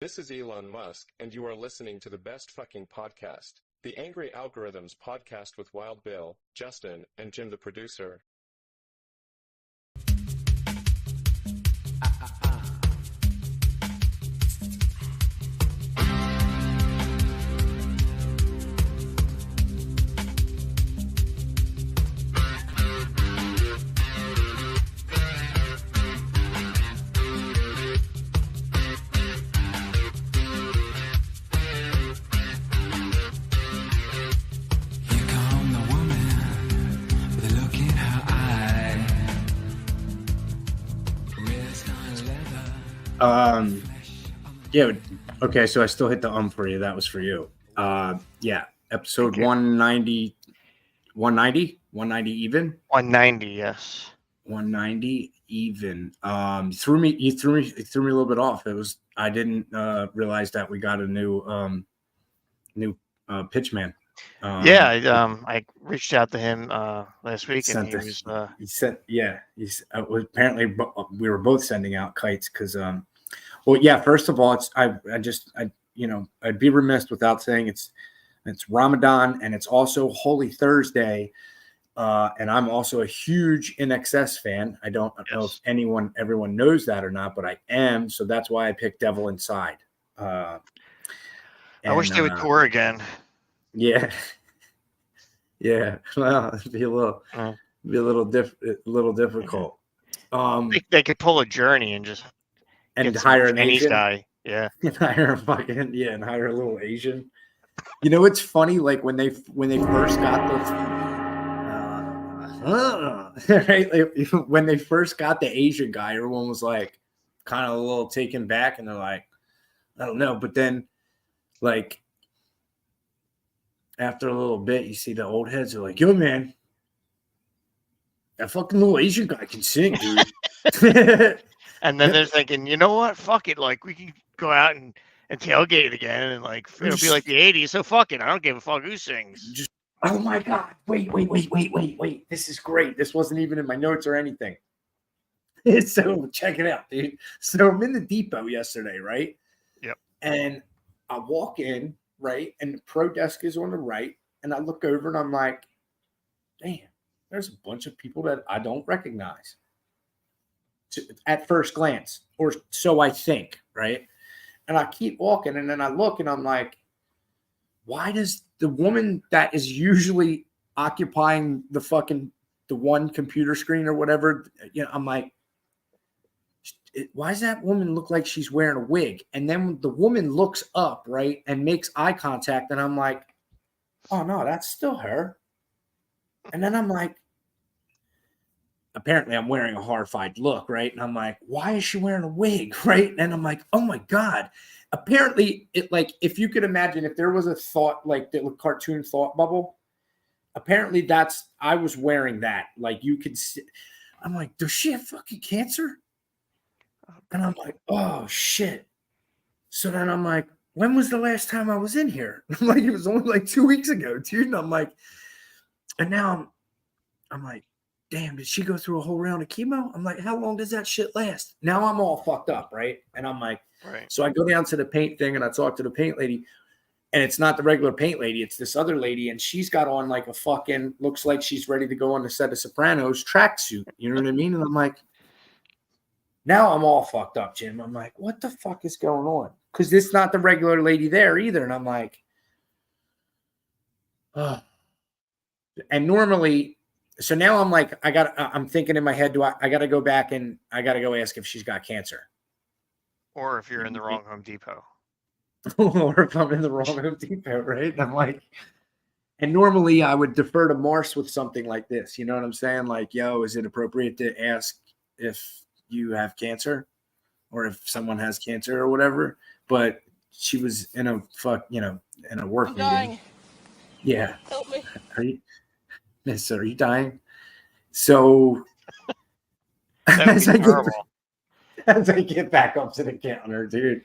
This is Elon Musk, and you are listening to the best fucking podcast, the Angry Algorithms podcast with Wild Bill, Justin, and Jim the producer. Yeah. Okay. So I still hit the for you. That was for you. Yeah. Episode 190 even. 190. Yes. 190 even. You threw me a little bit off. I didn't realize that we got a new pitch man. I reached out to him last week, and he said, apparently we were both sending out kites because well, yeah, first of all, I'd be remiss without saying it's Ramadan, and it's also Holy Thursday, and I'm also a huge INXS fan. I don't know if everyone knows that or not, but I am, so that's why I picked Devil Inside. I wish they would tour again. Yeah. Yeah. Well, it'd be a little difficult. They could pull a Journey and just hire an Asian guy. Yeah. And hire a little Asian. You know, it's funny, like when they first got right? Like, when they first got the Asian guy, everyone was like kind of a little taken back, and they're like, I don't know. But then, like, after a little bit, you see the old heads are like, yo, man, that fucking little Asian guy can sing, dude. And then they're thinking, you know what? Fuck it. Like, we can go out and tailgate again, and like it'll be like the 80s. So fuck it. I don't give a fuck who sings. Oh my God. Wait. This is great. This wasn't even in my notes or anything. So check it out, dude. So I'm in the depot yesterday, right? Yep. And I walk in, right? And the pro desk is on the right. And I look over and I'm like, damn, there's a bunch of people that I don't recognize at first glance, or so I think, right? And I keep walking, and then I look, and I'm like, why does the woman that is usually occupying the one computer screen or whatever, I'm like, why does that woman look like she's wearing a wig? And then the woman looks up, right, and makes eye contact, and I'm like, oh no, that's still her. And then I'm like, apparently I'm wearing a horrified look, right? And I'm like, why is she wearing a wig, right? And I'm like, oh my God. Apparently, if you could imagine, if there was a thought, like the cartoon thought bubble, apparently I was wearing that. Like, you could see, I'm like, does she have fucking cancer? And I'm like, oh shit. So then I'm like, when was the last time I was in here? I'm like, it was only like 2 weeks ago, dude. And I'm like, and now I'm like, damn, did she go through a whole round of chemo? I'm like, how long does that shit last? Now I'm all fucked up, right? And I'm like, right. So I go down to the paint thing, and I talk to the paint lady, and it's not the regular paint lady. It's this other lady, and she's got on like a fucking, looks like she's ready to go on the set of Sopranos tracksuit. You know what I mean? And I'm like, now I'm all fucked up, Jim. I'm like, what the fuck is going on? Because this is not the regular lady there either. And I'm like, oh. And normally, so now I'm like, I'm thinking in my head, I got to go back and I got to go ask if she's got cancer. Or if you're in the wrong Home Depot. Or if I'm in the wrong Home Depot, right? And I'm like, and normally I would defer to Mars with something like this. You know what I'm saying? Like, yo, is it appropriate to ask if you have cancer or if someone has cancer or whatever? But she was in a in a work meeting. Yeah. Help me. Miss, are you dying? So as I get back up to the counter, dude,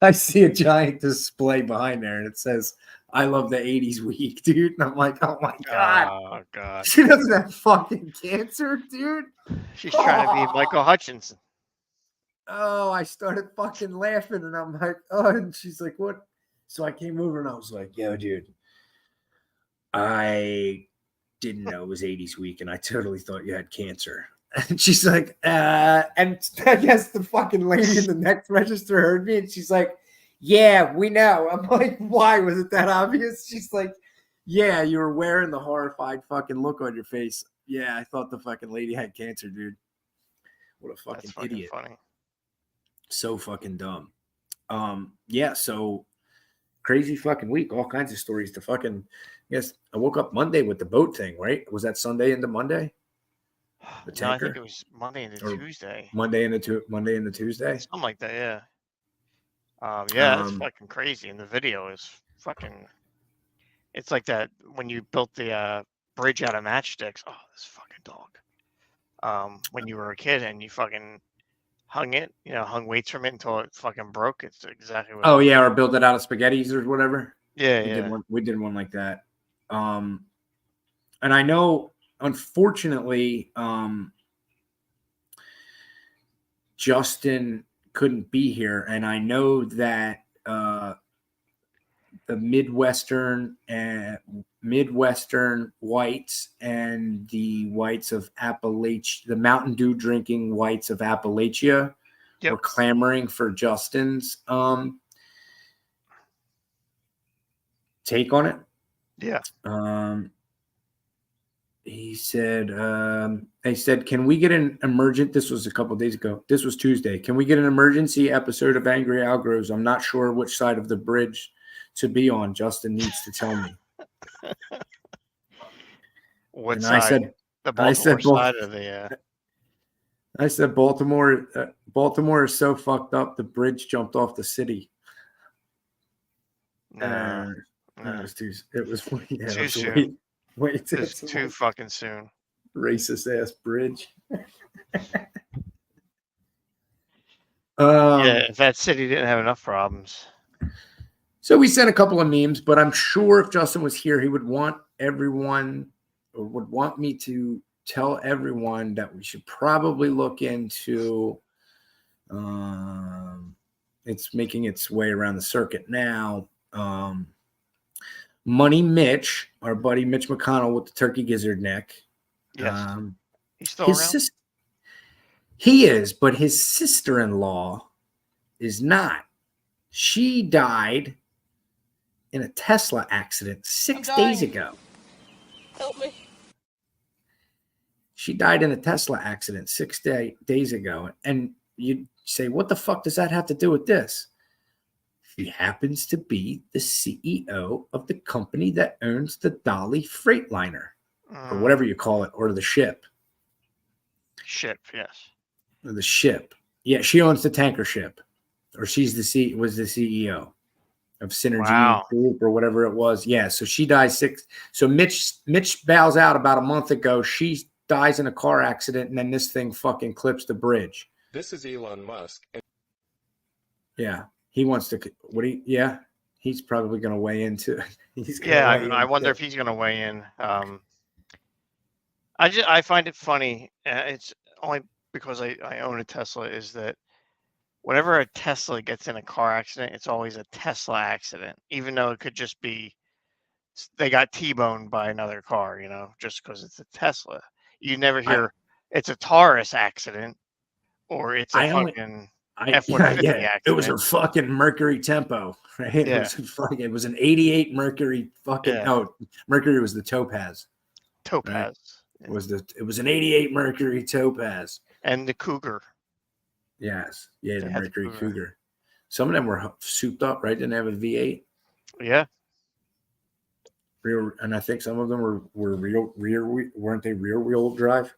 I see a giant display behind there, and it says, I love the 80s week, dude. And I'm like, oh my God. Oh, God. She doesn't have fucking cancer, dude. She's trying to be Michael Hutchinson. oh, I started fucking laughing, and I'm like, oh, and she's like, what? So I came over and I was like, yo, dude, I didn't know it was 80s week, and I totally thought you had cancer. And she's like, and I guess the fucking lady in the next register heard me, and she's like, yeah, we know. I'm like, why? Was it that obvious? She's like, yeah, you were wearing the horrified fucking look on your face. Yeah, I thought the fucking lady had cancer, dude. What a fucking That's fucking idiot. funny. So fucking dumb. Yeah, so crazy fucking week. All kinds of stories to fucking, yes, I woke up Monday with the boat thing, right? Was that Sunday into Monday? The No, I think tanker? it was Monday into Or Tuesday. Monday into Tuesday? Something like that, yeah. Yeah, that's Um, fucking crazy. And the video is fucking. It's like that when you built the bridge out of matchsticks. Oh, this fucking dog. When you were a kid and you fucking hung it, hung weights from it until it fucking broke. It's exactly what. oh yeah, or build it out of spaghettis or whatever. Yeah, We yeah. did one. We did one like that. And I know, unfortunately, Justin couldn't be here, and I know that the Midwestern whites and the whites of Appalachia, the Mountain Dew drinking whites of Appalachia, Yep. were clamoring for Justin's take on it. Yeah. He said, they said, can we get an emergent? This was a couple of days ago. This was Tuesday. Can we get an emergency episode of Angry Algros? I'm not sure which side of the bridge to be on. Justin needs to tell me. What And side? I said, the Baltimore side of the. I said, Baltimore is so fucked up. The bridge jumped off the city. No, It was too. It was yeah, Too it was soon. Wait, it's too fucking soon. racist ass bridge. Yeah, if that city didn't have enough problems. So we sent a couple of memes, but I'm sure if Justin was here, he would want everyone, or would want me to tell everyone that we should probably look into. It's making its way around the circuit now. Money Mitch, our buddy Mitch McConnell with the turkey gizzard neck. Yes. He's still around? He is, but his sister-in-law is not. She died in a Tesla accident 6 days ago. Help me. She died in a Tesla accident 6 days ago. And you say, what the fuck does that have to do with this? She happens to be the CEO of the company that owns the Dolly Freightliner, or whatever you call it, or the ship. Ship, yes. Or the ship. Yeah, she owns the tanker ship, or was the CEO of Synergy Group or whatever it was. Yeah, so she dies So Mitch bows out about a month ago. She dies in a car accident, and then this thing fucking clips the bridge. This is Elon Musk. Yeah. He wants to. He's probably going to weigh into. I wonder if he's going to weigh in. I find it funny. It's only because I own a Tesla. Is that whenever a Tesla gets in a car accident, it's always a Tesla accident, even though it could just be they got T-boned by another car. Just because it's a Tesla, you never hear it's a Taurus accident or it's a fucking. It was a fucking Mercury Tempo, right? Yeah. It was an 88 Mercury fucking. Yeah. Oh, Mercury was the Topaz. Right? It was an 88 Mercury Topaz. And the Cougar. Yes. Yeah, the Mercury Cougar. Some of them were souped up, right? Didn't have a V8. Yeah. And I think some of them were weren't they rear wheel drive?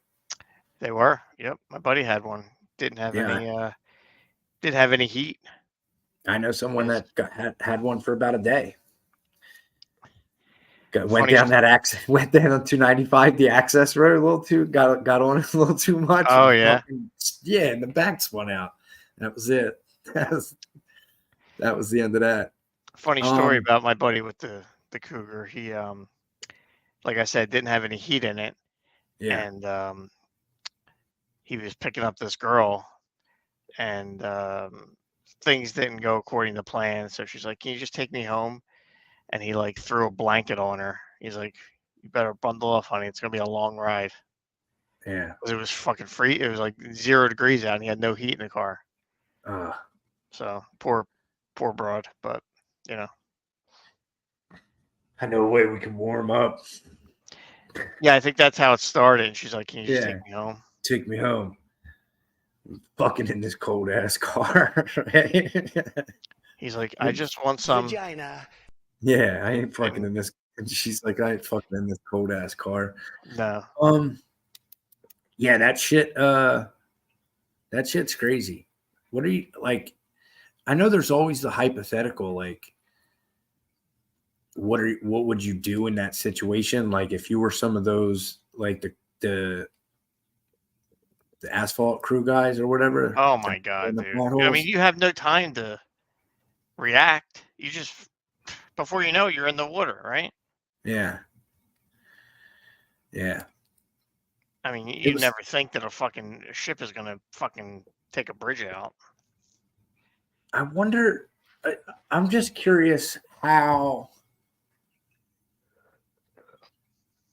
They were. Yep. My buddy had one. Didn't have any heat. I know someone that had one for about a day. Went down on 295, the access road a little too, got on it a little too much. Oh yeah. And the back spun out. That was it. That was the end of that. Funny story about my buddy with the Cougar. He like I said, didn't have any heat in it. Yeah. And he was picking up this girl and things didn't go according to plan. So she's like, "Can you just take me home?" And he like threw a blanket on her. He's like, "You better bundle up, honey. It's gonna be a long ride." Yeah. 'Cause it was fucking free. It was like 0 degrees out, and he had no heat in the car. Uh, So poor broad. But you know, I know a way we can warm up. yeah, I think that's how it started. And she's like, "Can you just Yeah. take me home?" Take me home. I'm fucking in this cold ass car. Right? He's like, "I just want some." Vagina. Yeah, I ain't fucking in this. She's like, I ain't fucking in this cold ass car. No. Yeah, that shit. That shit's crazy. What are you like? I know there's always the hypothetical, like, what would you do in that situation? Like, if you were some of those, like the asphalt crew guys or whatever. Oh my god, dude. I potholes. mean, you have no time to react. You just before you know it, you're in the water, right? Yeah. Yeah. I mean, you was- never think that a fucking ship is gonna fucking take a bridge out. I wonder. I'm just curious how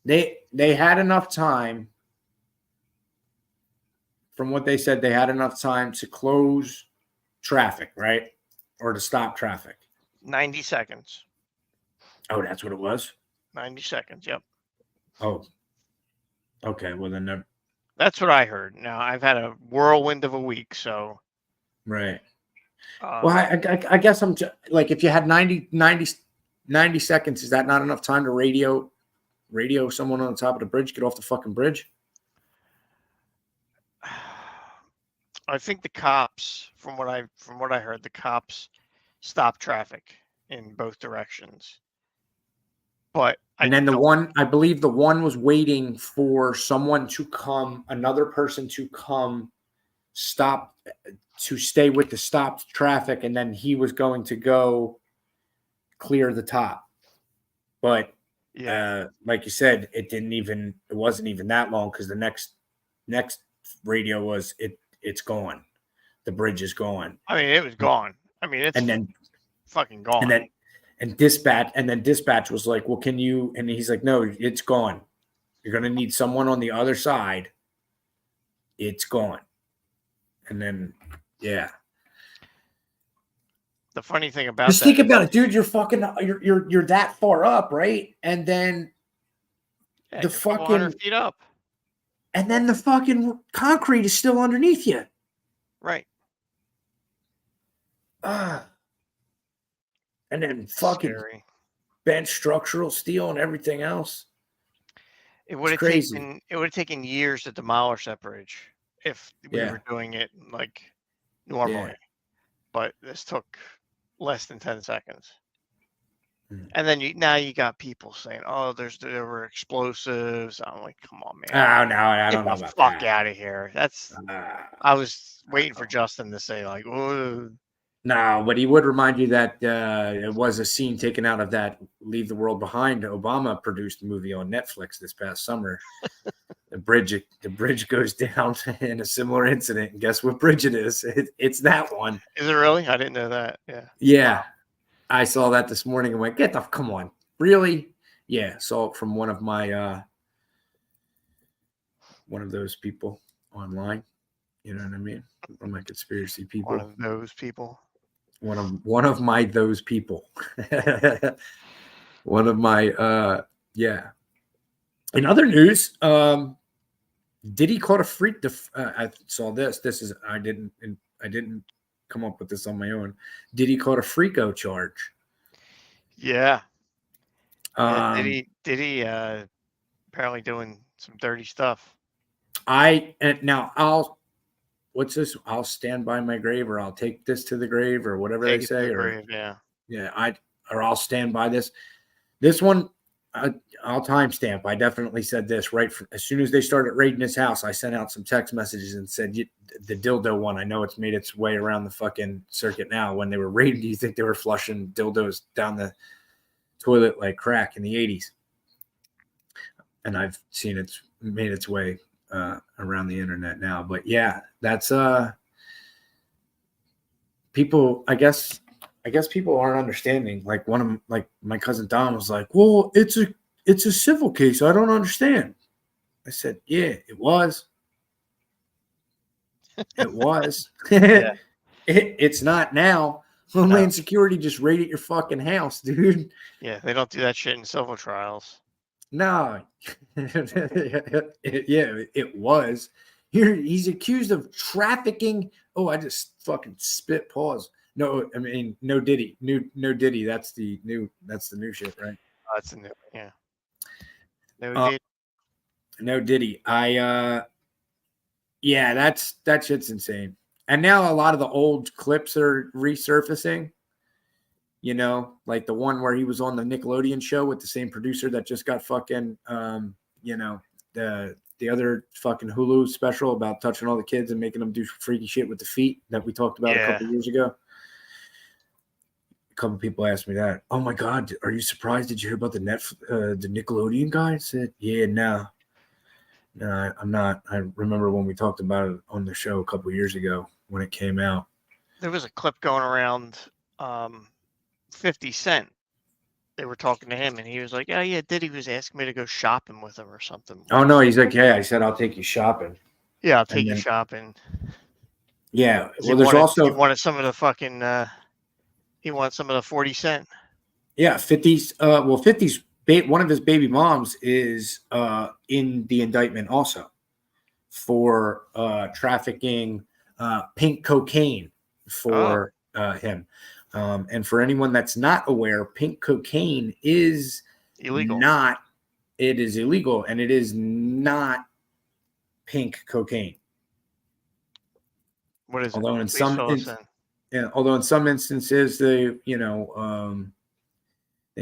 they had enough time. From what they said, they had enough time to close traffic, right, or to stop traffic. 90 seconds. Oh, that's what it was. 90 seconds. Yep. Oh, okay. Well, then, That's what I heard. Now I've had a whirlwind of a week, so. right. Well, I guess I'm like, if you had 90 seconds, is that not enough time to radio someone on the top of the bridge, get off the fucking bridge? I think the cops, from what I heard, the cops stopped traffic in both directions. But and then I believe the one was waiting for someone to come, another person to come, stop, to stay with the stopped traffic, and then he was going to go clear the top. But like you said, it wasn't even that long, because the next radio was it's gone. The bridge is gone. I mean, it was gone. I mean, it's fucking gone. And dispatch was like, well, can you? And he's like, no, it's gone. You're going to need someone on the other side. It's gone. And then, yeah. The funny thing about just think about it, dude. You're fucking, you're that far up, right? And then the fucking 100 feet up. And then the fucking concrete is still underneath you. Right. And then fucking bent structural steel and everything else. It would have taken years to demolish that bridge if we were doing it like normally. Yeah. But this took less than 10 seconds. And then now you got people saying, "Oh, there were explosives." I'm like, "Come on, man! Oh no, I don't know about that. Fuck out of here!" That's. I was waiting for Justin to say like, "Oh." No, but he would remind you that it was a scene taken out of that "Leave the World Behind" Obama produced movie on Netflix this past summer. The bridge goes down in a similar incident. And guess what bridge it is? It's that one. Is it really? I didn't know that. Yeah. Yeah. I saw that this morning and went, come on. Really? Yeah. Saw it from one of my one of those people online. You know what I mean? One of my conspiracy people. One of those people. One of my those people. One of my yeah. In other news, Diddy caught a freak. I saw this. I didn't come up with this on my own. Diddy caught a freako charge. Yeah. Diddy apparently doing some dirty stuff. What's this? I'll stand by my grave, or I'll take this to the grave, or whatever they say. Or I'll stand by this. This one, I'll timestamp. I definitely said this as soon as they started raiding his house. I sent out some text messages and said, the dildo one, I know it's made its way around the fucking circuit now. When they were raiding, do you think they were flushing dildos down the toilet like crack in the 80s? And I've seen it's made its way around the internet now. But yeah, that's people, I guess people aren't understanding. Like my cousin Don was like, well, it's a civil case. I don't understand. I said, yeah, it was. It was. Yeah. It's not now. Homeland Security just raided your fucking house, dude. Yeah, they don't do that shit in civil trials. No. It was. Here, he's accused of trafficking. Oh, I just fucking spit. Pause. No, I mean, no Diddy. No Diddy. That's the new shit, right? Oh, that's a new, yeah. No Diddy. No Diddy. Yeah, that shit's insane. And now a lot of the old clips are resurfacing. You know, like the one where he was on the Nickelodeon show with the same producer that just got fucking, the other fucking Hulu special about touching all the kids and making them do freaky shit with the feet that we talked about a couple years ago. A couple people asked me that. Oh my God, are you surprised? Did you hear about the Nickelodeon guy? I said, yeah, no, I'm not. I remember when we talked about it on the show a couple years ago when it came out. There was a clip going around 50 Cent. They were talking to him, and he was like, yeah, Diddy was asking me to go shopping with him or something. Oh, no, he's like, yeah, I said, I'll take you shopping. Yeah, I'll take you shopping. Yeah, well, he wanted some of the fucking, he wanted some of the 40 Cent. Yeah, 50's, 50's, one of his baby moms is in the indictment also for trafficking pink cocaine for him. And for anyone that's not aware, pink cocaine is illegal. It is illegal, and it is not pink cocaine. What is although it? Although in some instances they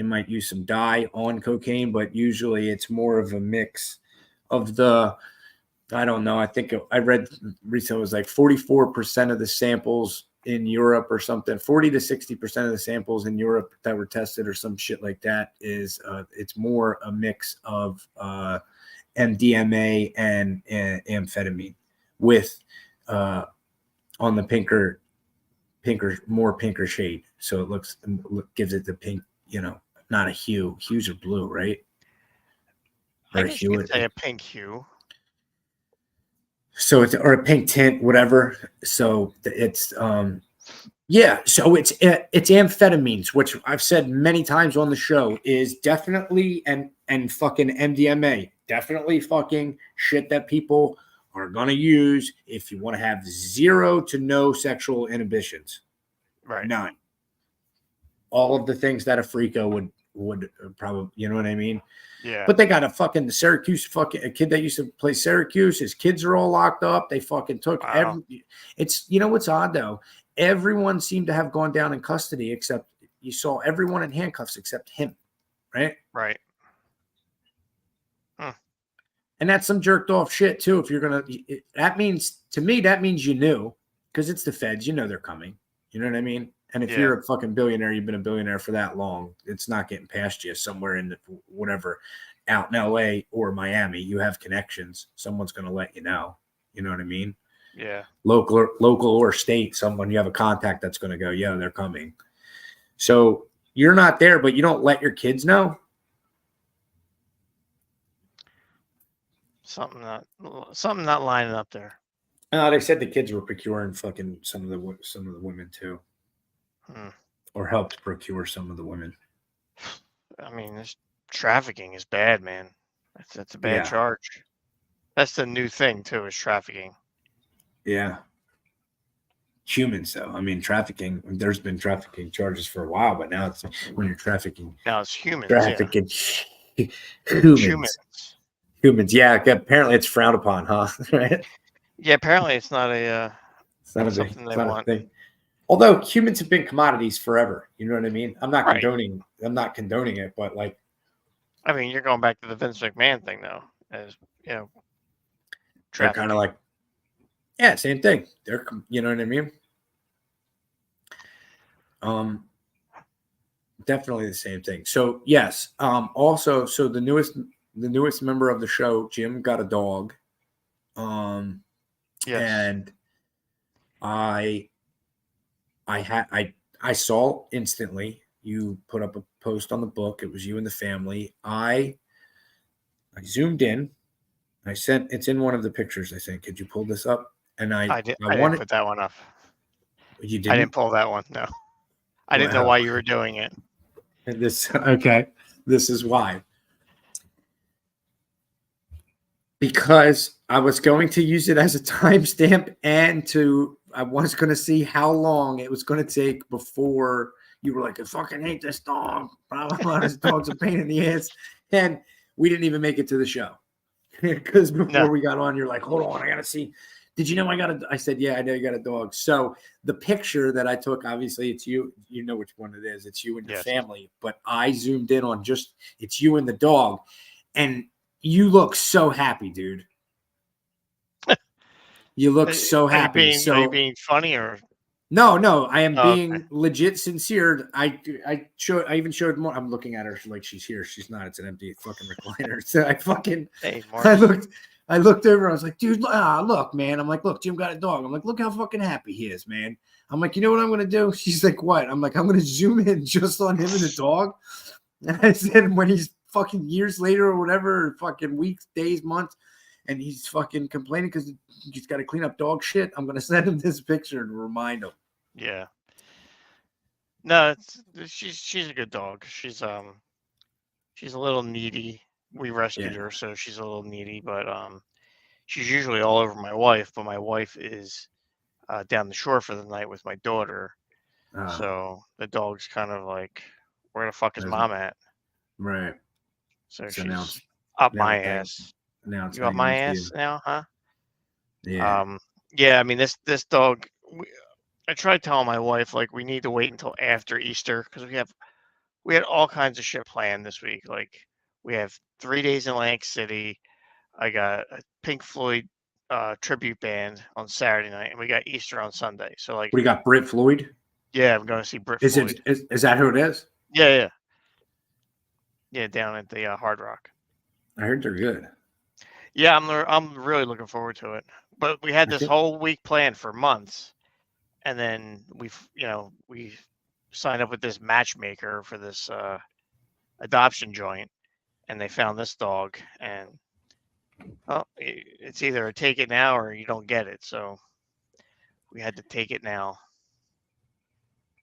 might use some dye on cocaine, but usually it's more of a mix of the, I don't know. I think I read recently it was like 44% of the samples in Europe or something, 40 to 60% of the samples in Europe that were tested or some shit like that is it's more a mix of MDMA and amphetamine with on the pinker shade. So it gives it the pink, not a hue. Hues are blue, right? I guess you could say a pink hue. So it's, or a pink tint, whatever. So it's so it's amphetamines, which I've said many times on the show is definitely and fucking MDMA, definitely fucking shit that people are gonna use if you want to have zero to no sexual inhibitions. Right. None. All of the things that a freako would probably, you know what I mean? Yeah. But they got a fucking Syracuse a kid that used to play Syracuse. His kids are all locked up. They fucking took it's, what's odd though? Everyone seemed to have gone down in custody except you saw everyone in handcuffs except him. Right. Right. And that's some jerked off shit too. If you're going to, that means you knew, because it's the feds, they're coming. You know what I mean? And if you're a fucking billionaire, you've been a billionaire for that long, it's not getting past you somewhere in whatever, out in LA or Miami. You have connections. Someone's going to let you know. You know what I mean? Yeah. Local or state, someone you have a contact that's going to go, yeah, they're coming. So you're not there, but you don't let your kids know. Something not lining up there. They said the kids were procuring fucking some of the women too. Or helped procure some of the women. I mean, this trafficking is bad, man. That's a bad charge. That's the new thing too, is trafficking. Yeah. Humans, though. I mean, trafficking. There's been trafficking charges for a while, but now it's when you're trafficking. Now it's humans. Trafficking Humans. Humans. Yeah. Apparently, it's frowned upon, huh? Right. Yeah. Apparently, it's not a. It's not something they want. A thing. Although humans have been commodities forever, you know what I mean? I'm not condoning it, but like, I mean, you're going back to the Vince McMahon thing, though, as they're kind of like, same thing. They're, you know what I mean? Definitely the same thing. So yes. Also, so the newest member of the show, Jim, got a dog. Yes. And I saw instantly. You put up a post on the book. It was you and the family. I zoomed in. It's in one of the pictures, I think. Could you pull this up? And I didn't wanted, put that one up. you I didn't? didn't pull that one. No, I didn't know Wow. why you were doing it. Okay. This is why. Because I was going to use it as a timestamp and I was going to see how long it was going to take before you were like, I fucking hate this dog. Blah, blah, blah. This dog's a pain in the ass. And we didn't even make it to the show. Because before we got on, you're like, hold on, I got to see. Did you know I said, yeah, I know you got a dog. So the picture that I took, obviously it's you. You know which one it is. It's you and your family. But I zoomed in on it's you and the dog. And you look so happy, dude. You look so happy. Are you being funny or? No, I am being legit sincere. I even showed more. I'm looking at her like she's here. She's not. It's an empty fucking recliner. So I looked over. I was like, dude, look, man. I'm like, look, Jim got a dog. I'm like, look how fucking happy he is, man. I'm like, you know what I'm gonna do? She's like, what? I'm like, I'm gonna zoom in just on him and the dog. And I said, when he's fucking years later or whatever, or fucking weeks, days, months, and he's fucking complaining because he's got to clean up dog shit, I'm gonna send him this picture to remind him. Yeah. No, she's a good dog. She's a little needy. We rescued her, so she's a little needy, but she's usually all over my wife, but my wife is down the shore for the night with my daughter. So the dog's kind of like, where the fuck is mom at? Right. So she's up my ass. Now it's you up my ass now, huh? Yeah. Yeah, I mean this dog, I tried telling my wife, like, we need to wait until after Easter because we had all kinds of shit planned this week. Like, we have 3 days in Atlantic City. I got a Pink Floyd tribute band on Saturday night, and we got Easter on Sunday. So, like, we got Britt Floyd. Yeah, I'm going to see Britt Floyd. Is that who it is? Yeah. Yeah, down at the Hard Rock. I heard they're good. Yeah, I'm really looking forward to it. But we had this whole week planned for months. And then we signed up with this matchmaker for this adoption joint, and they found this dog, and it's either take it now or you don't get it. So we had to take it now.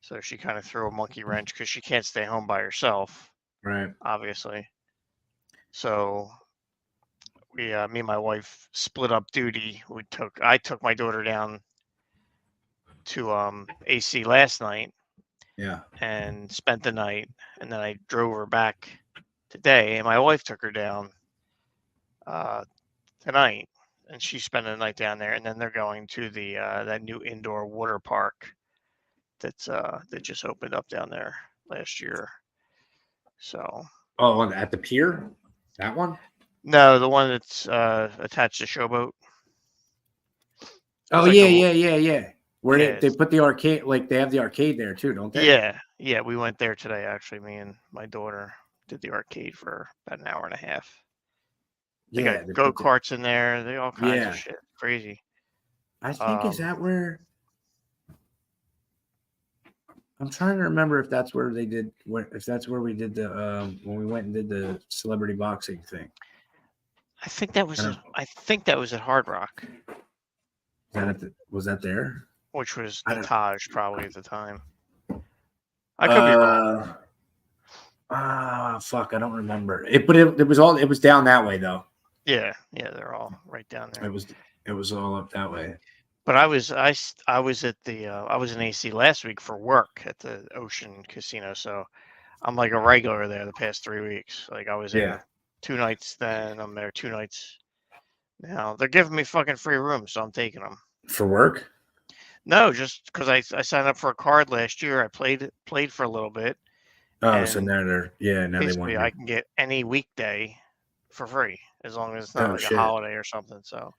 So she kind of threw a monkey wrench because she can't stay home by herself, right? Obviously. So me and my wife split up duty. I took my daughter down to AC last night, and spent the night, and then I drove her back today, and my wife took her down tonight, and she spent the night down there, and then they're going to the that new indoor water park that just opened up down there last year. So at the pier, that one? No, the one that's attached to Showboat. Oh, like yeah. Where they put the arcade, like they have the arcade there too, don't they? Yeah. We went there today. Actually, me and my daughter did the arcade for about an hour and a half. They got go-karts in there. They all kinds of shit. Crazy. I think is that where? I'm trying to remember if that's where they did. If that's where we did the when we went and did the celebrity boxing thing. I think that was at Hard Rock. Was that there? Which was the Taj probably at the time. I could be wrong. Fuck, I don't remember it, but it was down that way though. Yeah, they're all right down there. It was all up that way. But I was at the I was in AC last week for work at the Ocean Casino, so I'm like a regular there the past 3 weeks. Like I was there 2 nights then. I'm there 2 nights now. They're giving me fucking free rooms, so I'm taking them. For work? No, just because I signed up for a card last year. I played for a little bit. Oh, so now now basically they want you. I can get any weekday for free as long as it's not a holiday or something. So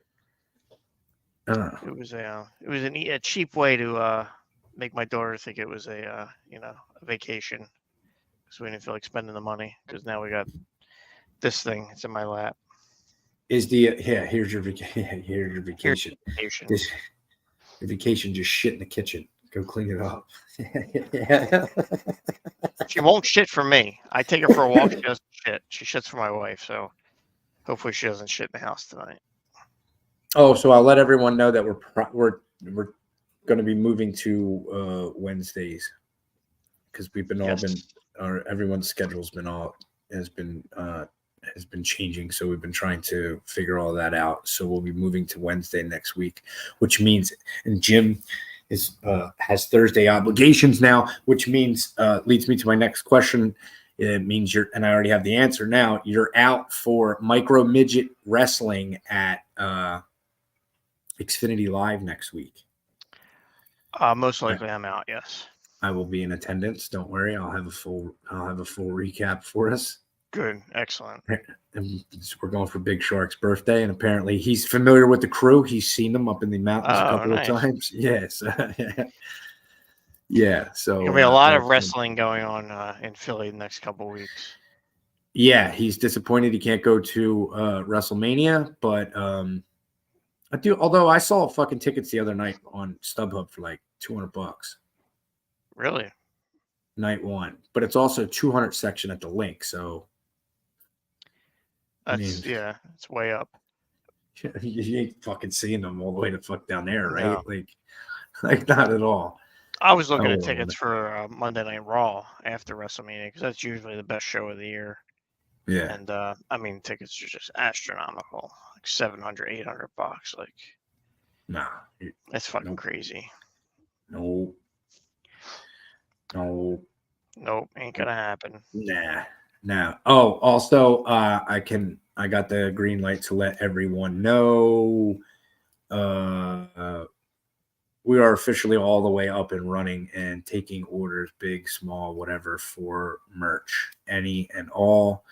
it was a cheap way to make my daughter think it was a vacation, because we didn't feel like spending the money, because now we got this thing. It's in my lap. Here's your vacation. Your vacation just shit in the kitchen Go clean it up. Yeah. She won't shit for me. I take her for a walk. She doesn't shit. She shits for my wife. So hopefully she doesn't shit in the house tonight. Oh, so I'll let everyone know that we're going to be moving to Wednesdays because we've been everyone's schedule's been has been changing, so we've been trying to figure all that out. So we'll be moving to Wednesday next week, which means and Jim has Thursday obligations now, which means leads me to my next question. It means and I already have the answer now. You're out for micro midget wrestling at Xfinity Live next week. Most likely I'm out. Yes. I will be in attendance. Don't worry. I'll have a full recap for us. Good. Excellent. And we're going for Big Shark's birthday, and apparently he's familiar with the crew. He's seen them up in the mountains a couple of times. Yes. Yeah. So there'll be a lot of wrestling going on in Philly the next couple of weeks. Yeah, he's disappointed he can't go to WrestleMania, but I do. Although I saw fucking tickets the other night on StubHub for like $200. Really? Night one, but it's also 200 section at the link. So that's it's way up. You ain't fucking seeing them all the way to fuck down there, right? No. Like not at all. I was looking at tickets for Monday Night Raw after WrestleMania because that's usually the best show of the year. Yeah. And I mean, tickets are just astronomical, like $700, $800. Like, nah, that's fucking crazy. Nope, ain't gonna happen. Nah. Oh, also, I got the green light to let everyone know. We are officially all the way up and running and taking orders, big, small, whatever, for merch, any and all.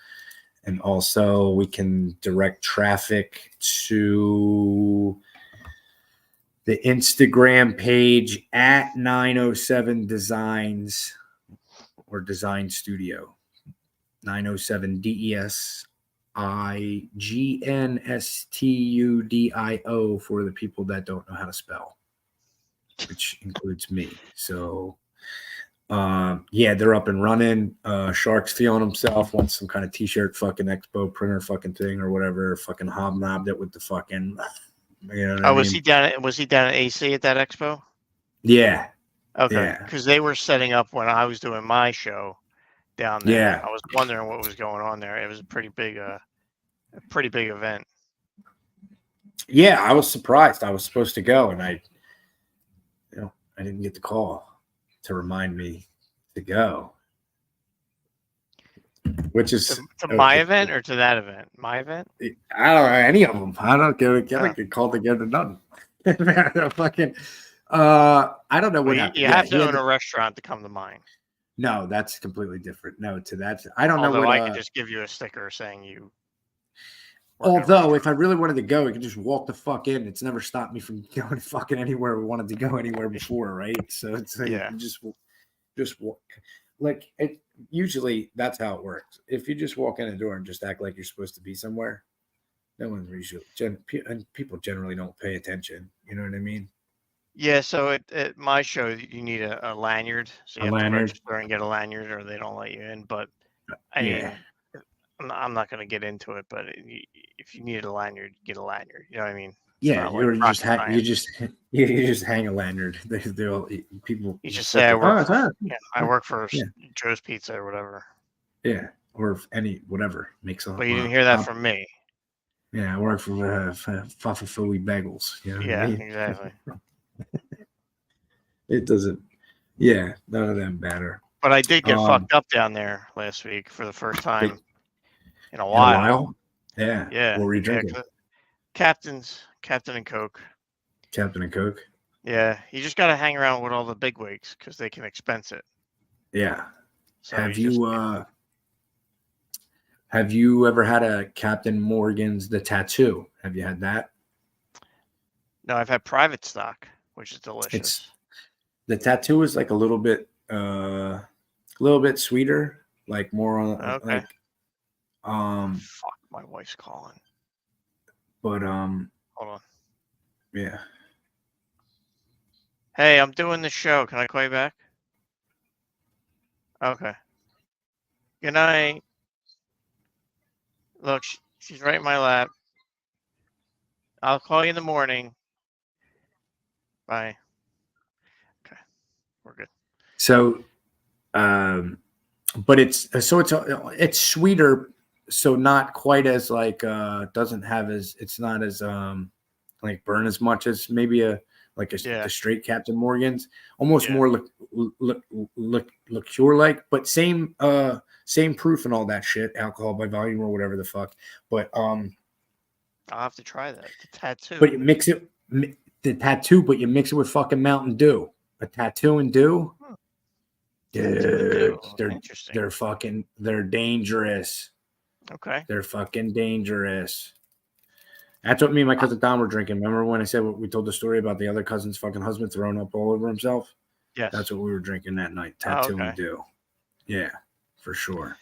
And also we can direct traffic to the Instagram page at 907 Designs or Design Studio. 907 DESIGNSTUDIO for the people that don't know how to spell, which includes me. So they're up and running. Shark's feeling himself, wants some kind of t-shirt fucking expo printer fucking thing or whatever, fucking hobnobbed it with the fucking was he down at AC at that expo? Yeah. Okay. Because they were setting up when I was doing my show down there. Yeah. I was wondering what was going on there. It was a pretty big event. Yeah, I was surprised. I was supposed to go and I didn't get the call to remind me to go. Which is to my event or to that event? My event? I don't know any of them. I don't get called to get to nothing. Fucking I don't know what happened. You have to own a restaurant to come to mine. No, that's completely different. No, to that I don't know what I could just give you a sticker saying you. Although if I really wanted to go, I could just walk the fuck in. It's never stopped me from going fucking anywhere we wanted to go anywhere before, right? So it's like you just walk. Like it usually that's how it works. If you just walk in the door and just act like you're supposed to be somewhere, no one's usually and people generally don't pay attention. You know what I mean? Yeah. So at my show, you need a lanyard. So you have to register and get a lanyard, or they don't let you in. But I mean, I'm not going to get into it. But if you needed a lanyard, get a lanyard. You know what I mean? Yeah, you just hang a lanyard. People. You just say I work for Joe's Pizza or whatever. Yeah, or whatever makes up. But you didn't hear that from me. Yeah, I work for Fafafui Bagels. You know what I mean? Exactly. It doesn't. Yeah, none of them matter. But I did get fucked up down there last week for the first time in a while. Yeah. Yeah. What were you drinking? Captain and Coke. Captain and Coke. Yeah, you just got to hang around with all the bigwigs because they can expense it. Yeah. So have you ever had a Captain Morgan's the tattoo? Have you had that? No, I've had private stock, which is delicious. The tattoo is like a little bit sweeter, like more on like fuck, my wife's calling. But hold on. Yeah. Hey, I'm doing the show. Can I call you back? Okay. Good night. Look, she's right in my lap. I'll call you in the morning. Bye. Okay. We're good. So, but it's sweeter, so not quite as like doesn't have as it's not as like burn as much as maybe the straight Captain Morgan's, almost more liqueur like, but same proof and all that shit, alcohol by volume or whatever the fuck. But I'll have to try that. The tattoo. But you mix it the tattoo, but you mix it with fucking Mountain Dew. A tattoo and dew. Dude, they're dangerous. Okay. They're fucking dangerous. That's what me and my cousin Don were drinking. Remember when I said we told the story about the other cousin's fucking husband throwing up all over himself? Yes. That's what we were drinking that night. Tattoo and dew. Yeah, for sure.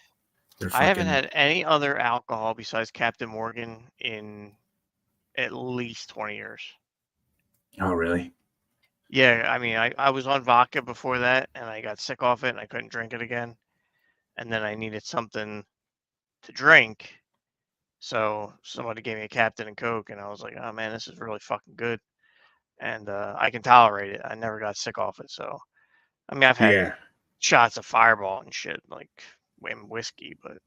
I haven't had any other alcohol besides Captain Morgan in at least 20 years. Oh, really? Yeah, I mean, I was on vodka before that, and I got sick off it, and I couldn't drink it again. And then I needed something to drink. So somebody gave me a Captain and Coke, and I was like, oh, man, this is really fucking good. And I can tolerate it. I never got sick off it. So, I mean, I've had shots of Fireball and shit, like whiskey, but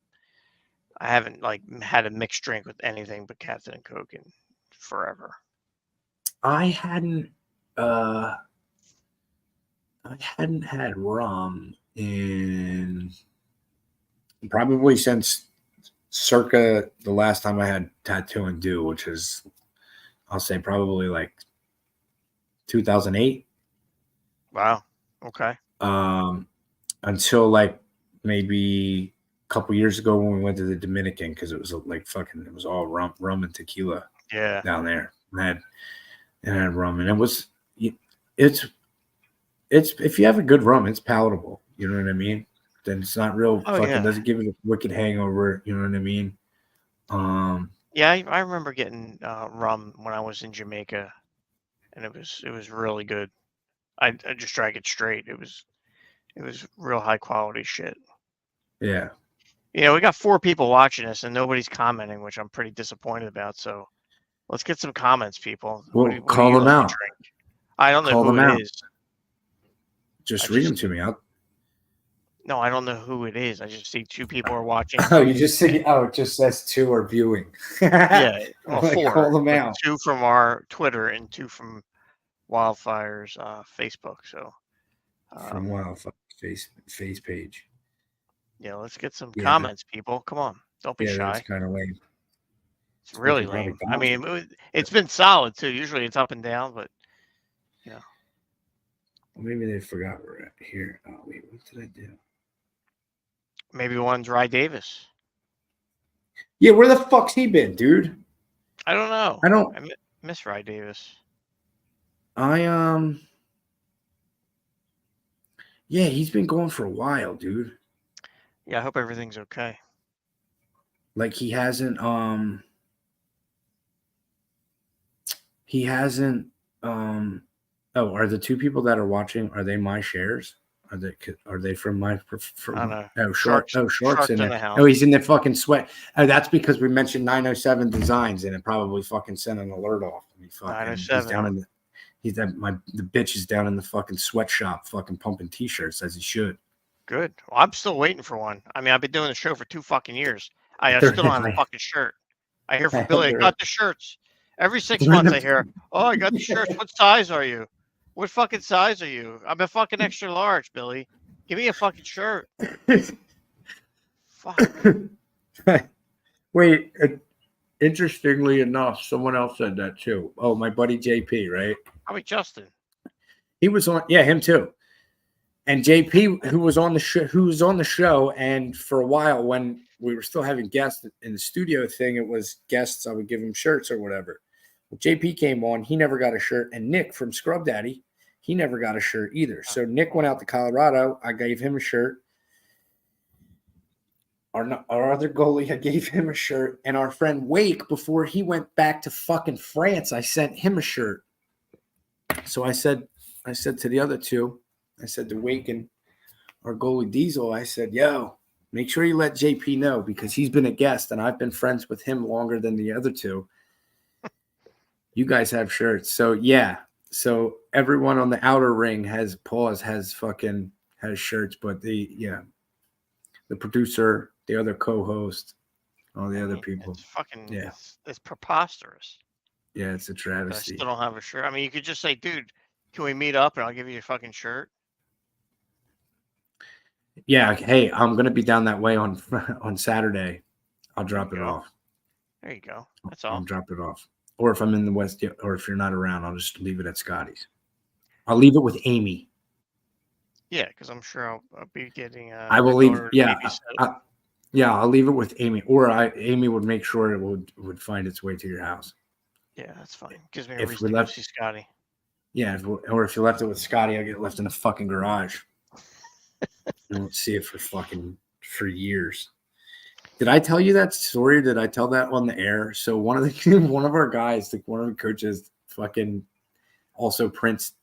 I haven't, like, had a mixed drink with anything but Captain and Coke in forever. I hadn't had rum in probably since circa the last time I had Tattoo and Dew, which is, I'll say, probably like 2008. Wow. Okay. Until like maybe a couple years ago when we went to the Dominican, because it was like fucking, it was all rum and tequila. Yeah. Down there. And had rum, and it's if you have a good rum, it's palatable. You know what I mean? Then it's not real doesn't give it a wicked hangover. You know what I mean? Yeah, I remember getting rum when I was in Jamaica, and it was really good. I just drank it straight. It was real high quality shit. Yeah. We got 4 people watching this, and nobody's commenting, which I'm pretty disappointed about. So let's get some comments, people. Well, call them out. I don't know who it is. Just read them to me. No, I don't know who it is. I just see 2 people are watching. Oh, you just see? Oh, it just says 2 are viewing. Yeah, well, 4. Call them out. 2 from our Twitter and 2 from Wildfire's Facebook. So from Wildfire face page. Yeah, let's get some comments, people. Come on, don't be shy. That's kind of lame. It's really lame. I mean, it's been solid too. Usually it's up and down, but Well, maybe they forgot we're at here. Oh wait, what did I do? Maybe one's Rye Davis. Yeah, where the fuck's he been, dude? I don't know. I miss Rye Davis. Yeah, he's been going for a while, dude. Yeah, I hope everything's okay. Like he hasn't are the 2 people that are watching, are they my shares? Are they from my Sharks in there. The oh, he's in the fucking sweat. Oh, that's because we mentioned 907 Designs, and it probably fucking sent an alert off. He's down in the bitch is down in the fucking sweatshop fucking pumping t-shirts as he should. Good. Well, I'm still waiting for one. I mean, I've been doing the show for 2 fucking years. I still don't have a fucking shirt. I hear from Billy, I got the shirts. Every 6 months I hear, oh, I got the shirts. What size are you? What fucking size are you? I'm a fucking extra large, Billy. Give me a fucking shirt. Fuck. Wait, interestingly enough, someone else said that too. Oh, my buddy JP, right? How about Justin? He was on, him too. And JP, who was on the show, and for a while when we were still having guests in the studio thing, it was guests, I would give them shirts or whatever. Well, JP came on, he never got a shirt, and Nick from Scrub Daddy, he never got a shirt either. So Nick went out to Colorado, I gave him a shirt. Our other goalie, I gave him a shirt, and our friend Wake, before he went back to fucking France, I sent him a shirt. So I said, I said to the other two, I said to Wake and our goalie Diesel, I said, yo, make sure you let JP know because he's been a guest and I've been friends with him longer than the other two. You guys have shirts. So, yeah. So, everyone on the outer ring has shirts, but the producer, the other co-host, all the other people. It's fucking, Yeah. it's preposterous. Yeah, it's a I travesty. still don't have a shirt. I mean, you could just say, dude, can we meet up and I'll give you a fucking shirt? Yeah. Hey, I'm going to be down that way on Saturday. I'll drop it There you go. off. There you go. That's I'll all. drop it off. Or if I'm in the West, or if you're not around, I'll just leave it at Scotty's. I'll leave it with Amy. Yeah, because I'm sure I'll be getting. I will my leave. daughter to Yeah, babysit. I'll leave it with Amy, or Amy would make sure it would find its way to your house. Yeah, that's fine. Gives me a If reason we to go left- see Scotty. Yeah, or if you left it with Scotty, I'll get left in the fucking garage. I won't see it for years. Did I tell you that story? Did I tell that on the air? So one of our guys, like one of the coaches, fucking also prints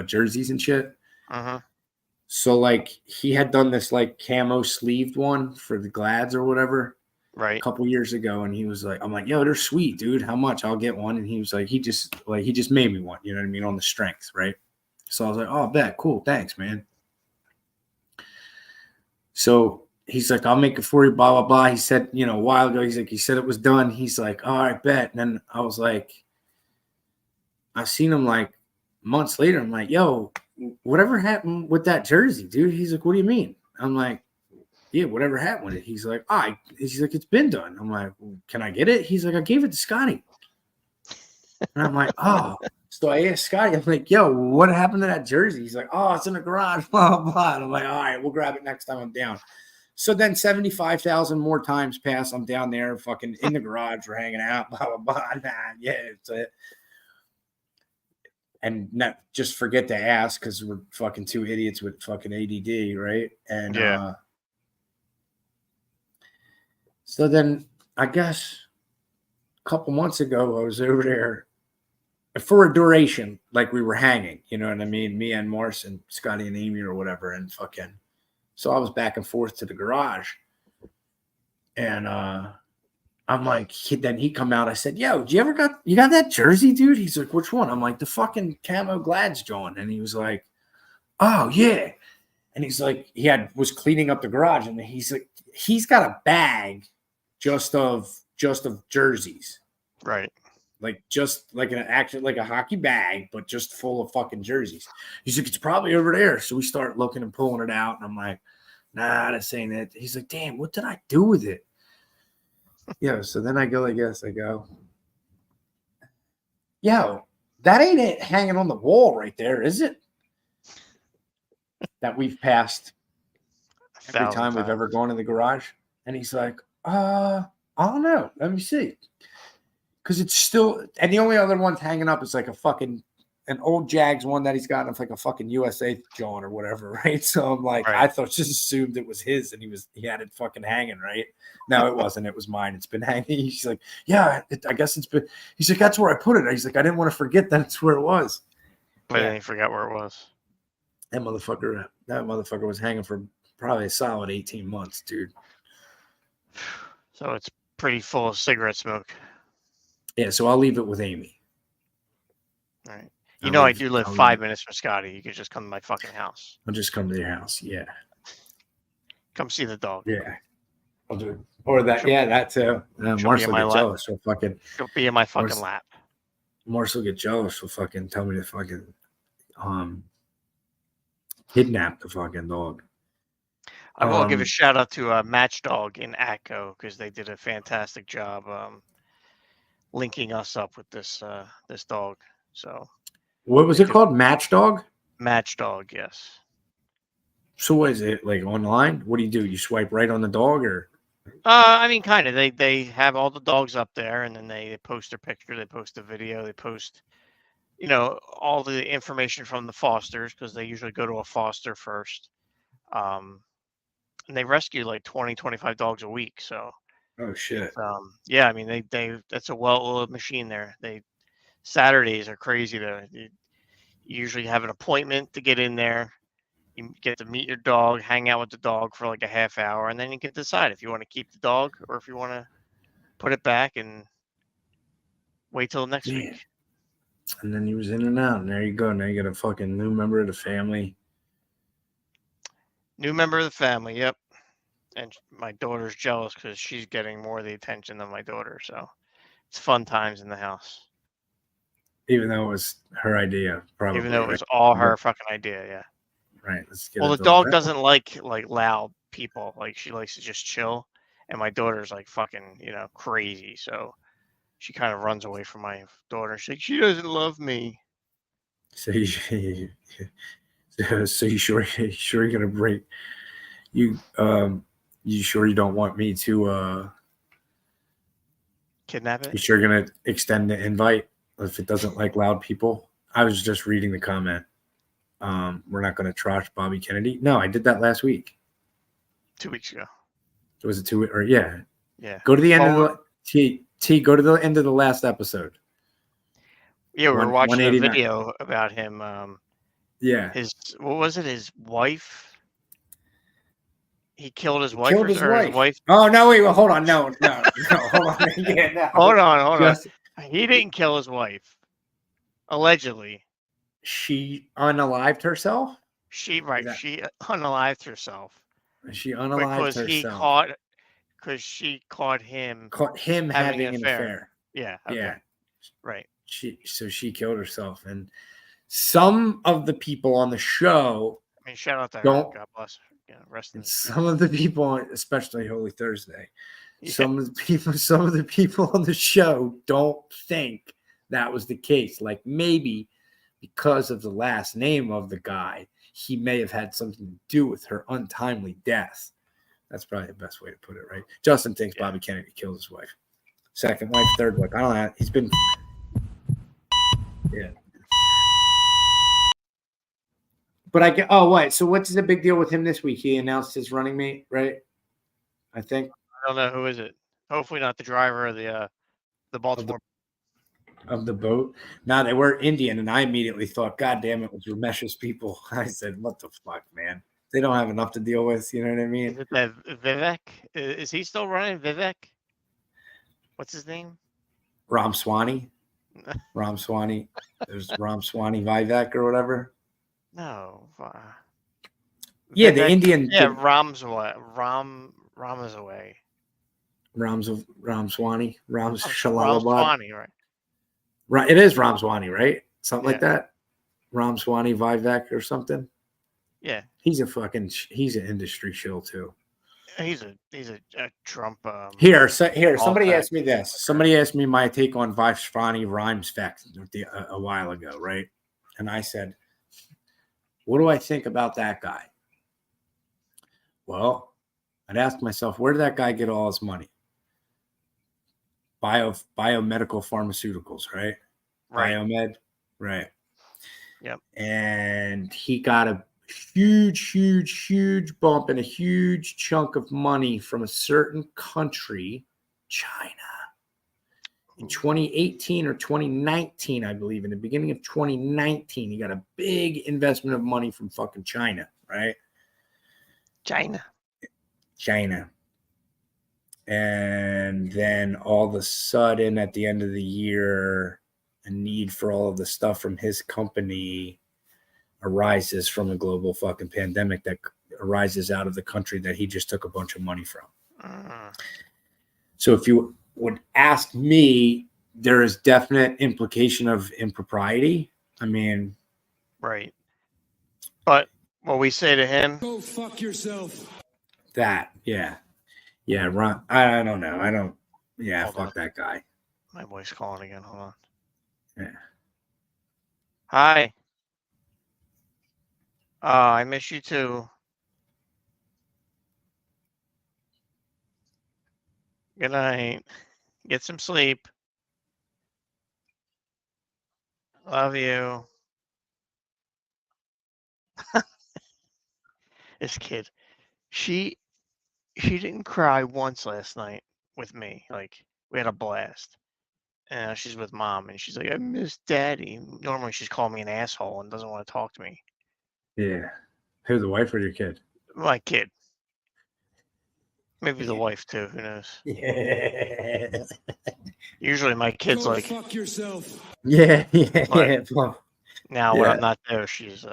jerseys and shit. Uh-huh. So like he had done this like camo sleeved one for the Glads or whatever a Right. couple years ago, and he was like, I'm like, yo, they're sweet, dude. How much? I'll get one. And he was like, he just made me one, you know what I mean, on the strength, right? So I was like, oh, bet, cool, thanks, man. So he's like, I'll make it for you, blah, blah, blah. He said, a while ago, he said it was done. He's like, all right, bet. And then I was like, I seen him like months later. I'm like, yo, whatever happened with that jersey, dude? He's like, what do you mean? I'm like, yeah, whatever happened with it. He's like, he's like, it's been done. I'm like, can I get it? He's like, I gave it to Scotty. And I'm like, oh. So I asked Scotty, I'm like, yo, what happened to that jersey? He's like, oh, it's in the garage, blah, blah, blah. And I'm like, all right, we'll grab it next time I'm down. So then 75,000 more times pass. I'm down there fucking in the garage. We're hanging out, blah, blah, blah. Nah, yeah, it's it. And not just forget to ask because we're fucking two idiots with fucking ADD, right? And Yeah. So then I guess a couple months ago, I was over there for a duration, like we were hanging, you know what I mean? Me and Morris and Scotty and Amy or whatever. And fucking, so I was back and forth to the garage. And I'm like, then he come out. I said, yo, you got that jersey, dude? He's like, which one? I'm like, the fucking camo Glads, John. And he was like, oh, yeah. And he's like, was cleaning up the garage. And he's like, he's got a bag just of jerseys. Right. Like just like like a hockey bag, but just full of fucking jerseys. He's like, it's probably over there. So we start looking and pulling it out. And I'm like, nah, that's saying that. He's like, damn, what did I do with it? Yeah, so then I go, yo, that ain't it hanging on the wall right there, is it? That we've passed every time we've ever gone in the garage. And he's like, I don't know. Let me see. Because it's still, and the only other one's hanging up is like an old Jags one that he's got of like a fucking USA John or whatever, right? So I'm like, right. I just assumed it was his and he had it fucking hanging, right? No, it wasn't. It was mine. It's been hanging. He's like, yeah, I guess it's been. He's like, that's where I put it. He's like, I didn't want to forget that it's where it was. But then he forgot where it was. That motherfucker was hanging for probably a solid 18 months, dude. So it's pretty full of cigarette smoke. Yeah, so I'll leave it with Amy. All right. I do live 5 minutes from Scotty. You could just come to my fucking house. I'll just come to your house. Yeah. Come see the dog. Yeah. I'll do it. Or that. Yeah, that too. Marcel will get jealous. She'll be in my fucking lap. Marcel will get jealous. She'll fucking tell me to fucking kidnap the fucking dog. I will give a shout out to Matchdog in Atco because they did a fantastic job linking us up with this dog. So, what was it called? Matchdog? Matchdog, yes. So, what is it like online? What do? You swipe right on the dog, or? I mean, kind of. They have all the dogs up there, and then they post their picture, they post a video, they post, all the information from the fosters because they usually go to a foster first. And they rescue like 20, 25 dogs a week. So, oh shit. Yeah, I mean, they that's a well-oiled machine there. Saturdays are crazy there. You usually have an appointment to get in there. You get to meet your dog, hang out with the dog for like a half hour, and then you can decide if you want to keep the dog or if you want to put it back and wait till next Man. week. And then he was in and out, and there you go. Now you got a fucking new member of the family. New member of the family, yep. And my daughter's jealous because she's getting more of the attention than my daughter. So it's fun times in the house. Even though it was her idea, probably. Even though it right? was all her fucking idea, yeah. Right. Let's get Well, a the dog That- doesn't like loud people. Like she likes to just chill. And my daughter's like fucking, crazy. So she kind of runs away from my daughter. She's like, she doesn't love me. So you, so you sure you're gonna break you? You sure you don't want me to? Kidnap You it? sure you're gonna extend the invite if it doesn't like loud people? I was just reading the comment. We're not gonna trash Bobby Kennedy. No, I did that last week. 2 weeks ago. Was it 2 or yeah? Yeah. Go to the end Well, of the T. Go to the end of the last episode. Yeah, we were watching a 189. video about him. Yeah. What was it? His wife. He killed his wife. Killed or his or wife. his wife. Oh no! Wait. Well, hold on. No. Hold on. Yeah. No. Hold on. Just- He didn't kill his wife. Allegedly, She unalived herself. she that- she unalived herself She unalived because herself. she caught him. Caught him having having an an affair. affair. Yeah. Okay. Yeah. Right. She killed herself, and some of the people on the show, I mean, shout out to her. Don't- God bless her. Yeah. Rest in and some of the people, especially Holy Thursday, Yeah. some of the people on the show don't think that was the case. Like maybe because of the last name of the guy, he may have had something to do with her untimely death. That's probably the best way to put it, right? Justin thinks Yeah. Bobby Kennedy killed his wife. Second wife, third wife. I don't know. He's been. Yeah. But I get. Oh, what? So what's the big deal with him this week? He announced his running mate, right? I think I don't know who is it. Hopefully not the driver of the Baltimore. of the boat. Now they were Indian, and I immediately thought, God damn it, was Ramesh's people. I said, what the fuck, man? They don't have enough to deal with. You know what I Is mean? it that Vivek? Is he still running? Vivek? What's his name? Ram Swani. There's Ram Swani Vivek or whatever. No. Yeah, the Vivek- Indian. Yeah, the Ram is away. Ram Swani. Ram Ram Shalalabad. Swani, right? Right, it is Ram Swani, right? Something like Yeah. that. Ram Swani Vivek or something. Yeah, He's an industry shill too. he's a Trump. Here, somebody fact. asked me this. Somebody asked me my take on Vashvani Rhymes fact a while ago, right? And I said, what do I think about that guy? Well, I'd ask myself, where did that guy get all his money? Biomedical pharmaceuticals, right? Right. Biomed, right? Yep. And he got a huge bump and a huge chunk of money from a certain country, China. In 2018 or 2019, I believe, in the beginning of 2019, he got a big investment of money from fucking China, right? China. And then all of a sudden, at the end of the year, a need for all of the stuff from his company arises from a global fucking pandemic that arises out of the country that he just took a bunch of money from. So if you would ask me, there is definite implication of impropriety. I mean, Right. But what we say to him, Go fuck yourself. that, yeah. Ron, I don't know. Hold Fuck on. that guy. my voice calling again. Hold on. Yeah. Hi. I miss you too. Good night. Get some sleep. Love you. This kid. She didn't cry once last night with me. Like we had a blast. and she's with mom, and she's like, "I miss daddy." Normally, she's calling me an asshole and doesn't want to talk to me. Yeah. Who, the wife or your kid? My kid, maybe the wife too. Who knows? Yeah. Usually, my kid's Go like, fuck yourself. Yeah. Right. Well, now when Yeah. I'm not there, she's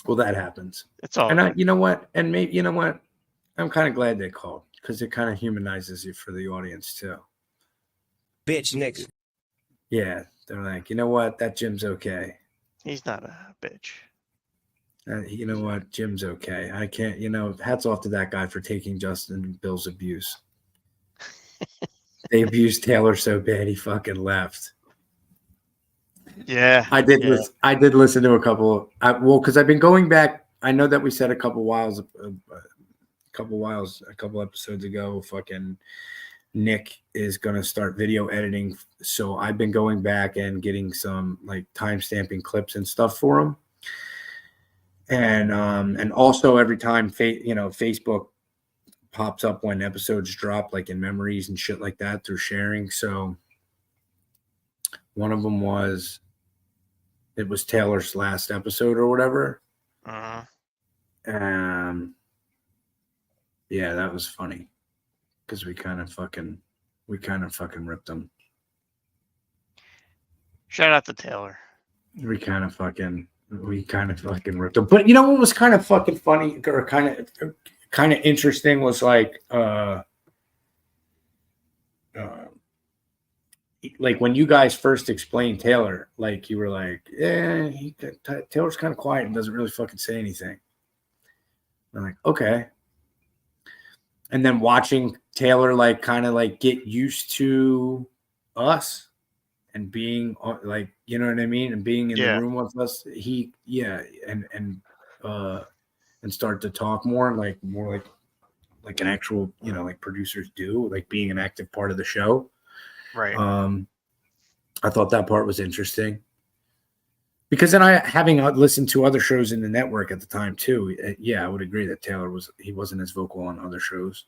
well, that happens. it's all And good. you know what? And maybe, you know what? I'm kind of glad they called because it kind of humanizes you for the audience too. Bitch next. Yeah. They're like, you know what? That Jim's okay. He's not a bitch. You know what? Jim's okay. I can't, hats off to that guy for taking Justin and Bill's abuse. They abused Taylor so bad he fucking left. Yeah, I did. yeah. I did listen to a couple. Because I've been going back. I know that we said a couple episodes ago. Fucking Nick is gonna start video editing, so I've been going back and getting some like time stamping clips and stuff for him. And also every time Facebook pops up when episodes drop, like in memories and shit like that through sharing. So one of them was Taylor's last episode or whatever. Uh-huh. Yeah, that was funny because we kind of fucking ripped him. Shout out to Taylor. We kind of fucking ripped him. But you know what was kind of fucking funny or kind of interesting was like when you guys first explained Taylor, like you were like, yeah, Taylor's kind of quiet and doesn't really fucking say anything. I'm like, okay. And then watching Taylor like kind of like get used to us and being like, you know what I mean, and being in the room with us, and start to talk more like an actual, like producers do, like being an active part of the show. Right. I thought that part was interesting because then having listened to other shows in the network at the time too. Yeah, I would agree that Taylor wasn't as vocal on other shows,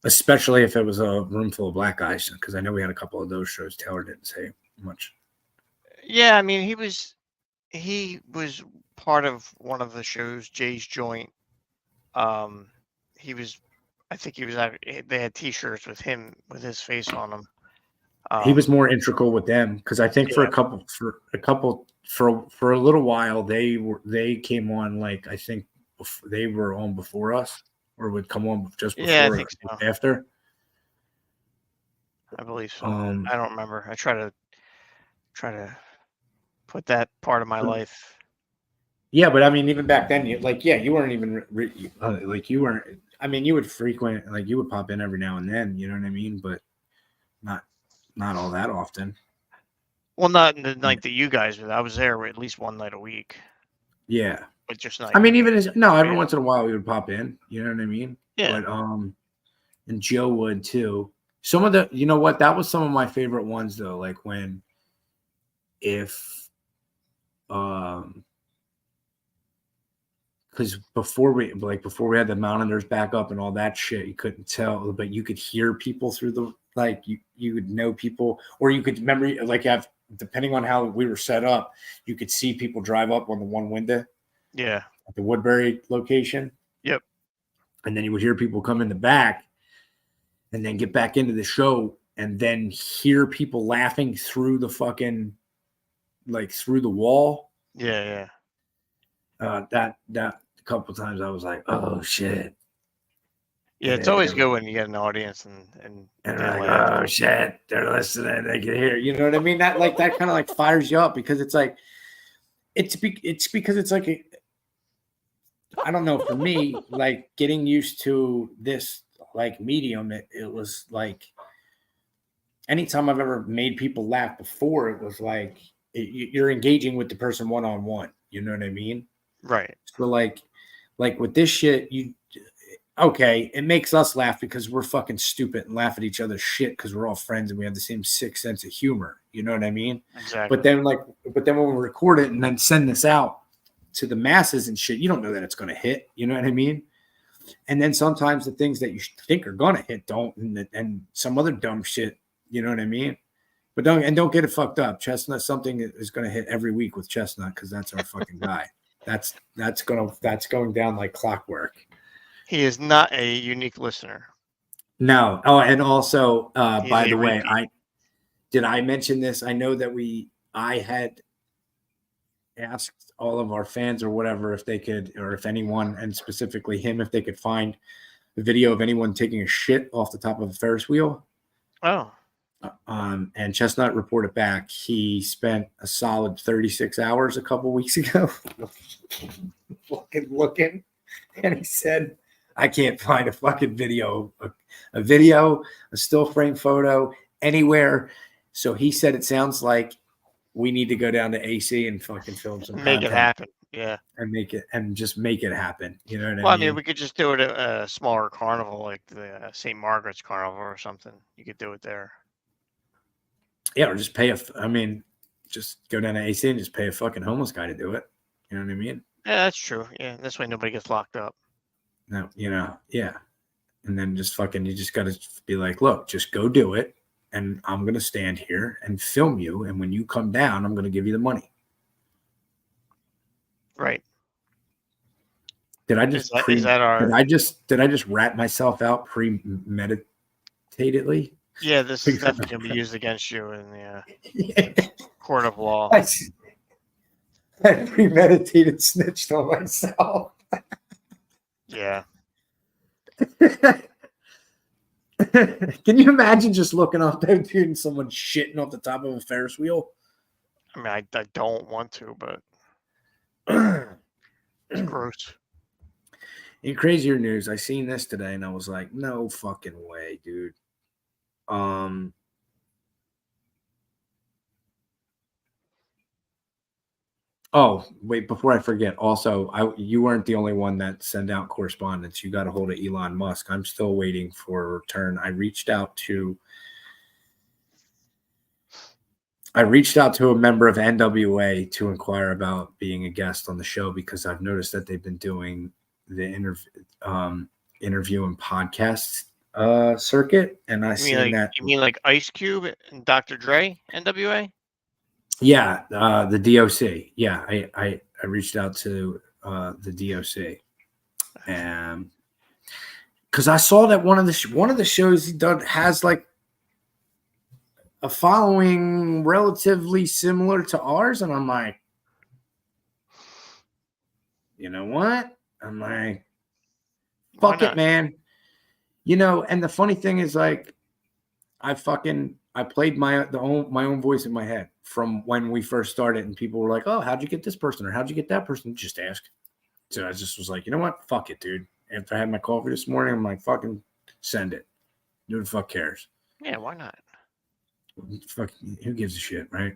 especially if it was a room full of black guys. Because I know we had a couple of those shows. Taylor didn't say much. Yeah, I mean, he was part of one of the shows, Jay's Joint. I think they had T-shirts with him with his face on them. He was more integral with them because I think for a little while they came on, like I think they were on before us or would come on just before I think so. After. I believe so. I don't remember. I try to put that part of my life. Yeah, but I mean, even back then, you weren't even you weren't. I mean, you would frequent, like you would pop in every now and then. You know what I mean? But not all that often. Well, not in the night that you guys were. I was there at least one night a week. Yeah, but just not. I mean, every once in a while we would pop in. You know what I mean? Yeah. But and Joe would too. Some of the, you know what? That was some of my favorite ones though. Like because before we had the monitors back up and all that shit, you couldn't tell, but you could hear people through the, like you would know people, or you could remember, like depending on how we were set up, you could see people drive up on the one window. Yeah. At the Woodbury location. Yep. And then you would hear people come in the back and then get back into the show and then hear people laughing through the fucking, like through the wall. Yeah. That a couple of times I was like, oh shit. Yeah, it's always good when you get an audience and they're like, oh shit, they're listening, they can hear. You know what I mean? That kind of like fires you up because it's like, it's because it's like I don't know, for me, like getting used to this like medium, it was like anytime I've ever made people laugh before, it was like you're engaging with the person one-on-one. You know what I mean? Right. So like with this shit, it makes us laugh because we're fucking stupid and laugh at each other's shit because we're all friends and we have the same sick sense of humor. You know what I mean? Exactly. But then when we record it and then send this out to the masses and shit, you don't know that it's going to hit. You know what I mean? And then sometimes the things that you think are going to hit don't, and some other dumb shit You know what I mean? But don't get it fucked up. Chestnut something is going to hit every week with Chestnut because that's our fucking guy. That's going down like clockwork. He is not a unique listener. No. Oh, and also, He's by a the way, repeat. I mention this? I know that I had asked all of our fans or whatever if they could, or if anyone, and specifically him, if they could find the video of anyone taking a shit off the top of a Ferris wheel. Oh, And Chestnut reported back he spent a solid 36 hours a couple weeks ago looking, and he said, I can't find a fucking video, a still frame photo anywhere. So he said it sounds like we need to go down to AC and fucking film some make it content happen. Yeah. and just make it happen. You know what Well, I mean? we could just do it at a smaller carnival, like the St. Margaret's Carnival or something. You could do it there. Yeah, or just just go down to AC and just pay a fucking homeless guy to do it. You know what I mean? Yeah, that's true. Yeah, this way nobody gets locked up. No, yeah. And then just fucking, you just got to be like, look, just go do it. And I'm going to stand here and film you. And when you come down, I'm going to give you the money. Right. Did I just, is that our, did I just rat myself out premeditatedly? yeah, this is definitely going to be used against you in the court of law. I premeditated snitched on myself. Yeah. Can you imagine just looking up there, dude, and someone shitting off the top of a Ferris wheel? I mean, I don't want to, but it's gross. In crazier news, I seen this today and I was like, no fucking way, dude. Oh, wait, before I forget, also, you weren't the only one that sent out correspondence. You got a hold of Elon Musk. I'm still waiting for a return. I reached out to a member of NWA to inquire about being a guest on the show because I've noticed that they've been doing the interview and podcast circuit, and I seen that. You mean like Ice Cube and Dr. Dre, NWA? Yeah, the DOC. Yeah, I reached out to the DOC, and because I saw that one of the shows he done has like a following relatively similar to ours, and I'm like, you know what? I'm like, fuck it, man. You know, and the funny thing is, like, I played my own voice in my head from when we first started, and people were like, "Oh, how'd you get this person or how'd you get that person?" Just ask. So I just was like, you know what? Fuck it, dude. If I had my coffee this morning, I'm like, fucking send it. Who the fuck cares? Yeah, why not? Fuck, who gives a shit, right?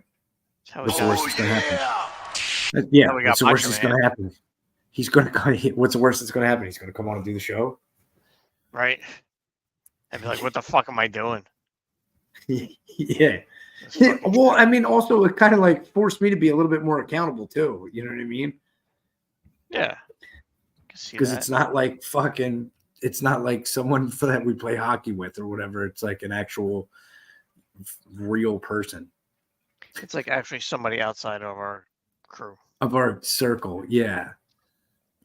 What's the worst that's gonna happen? Yeah, what's the worst that's gonna happen? He's gonna. What's the worst that's gonna happen? He's gonna come on and do the show, right? I'd be like, "What the fuck am I doing?" Yeah. Well, I mean, also it kind of like forced me to be a little bit more accountable too. You know what I mean? Yeah. Because it's not like fucking. It's not like someone that we play hockey with or whatever. It's like an actual real person. It's like actually somebody outside of our crew. Of our circle, yeah.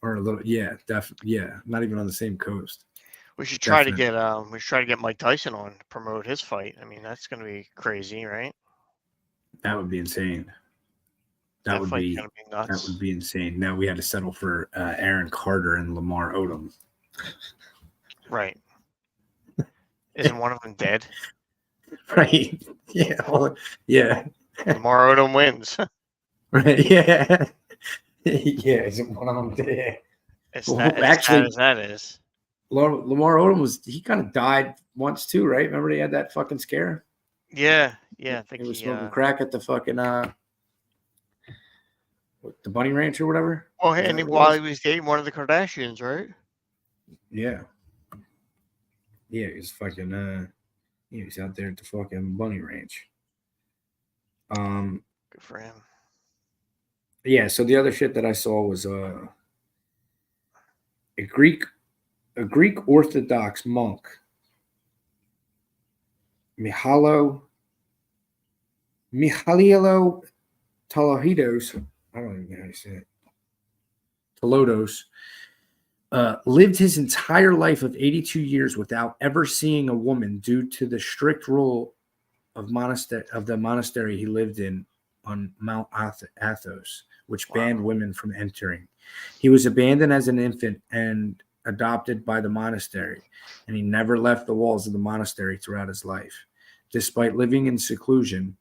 Or a little, yeah, definitely, yeah. Not even on the same coast. We should try to get Mike Tyson on to promote his fight. I mean, that's going to be crazy, right? That would be insane. That would be nuts. That would be insane. Now we had to settle for Aaron Carter and Lamar Odom. Right. Isn't one of them dead? Right. Yeah. Well, yeah. Lamar Odom wins. Right. Yeah. Yeah. Isn't one of them dead? It's not as sad as that is. Lamar Odom he kind of died once too, right? Remember they had that fucking scare? Yeah. I think he was smoking crack at the fucking the Bunny Ranch or whatever. Oh, and while he was dating one of the Kardashians, right? Yeah. Yeah, he was fucking he was out there at the fucking Bunny Ranch. Good for him. Yeah, so the other shit that I saw was a Greek Orthodox monk Mihailo Tolohidos. I don't even know how to say it. Tolodos. Lived his entire life of 82 years without ever seeing a woman due to the strict rule of the monastery he lived in on Mount Athos, which banned women from entering. He was abandoned as an infant and adopted by the monastery, and he never left the walls of the monastery throughout his life. Despite living in seclusion,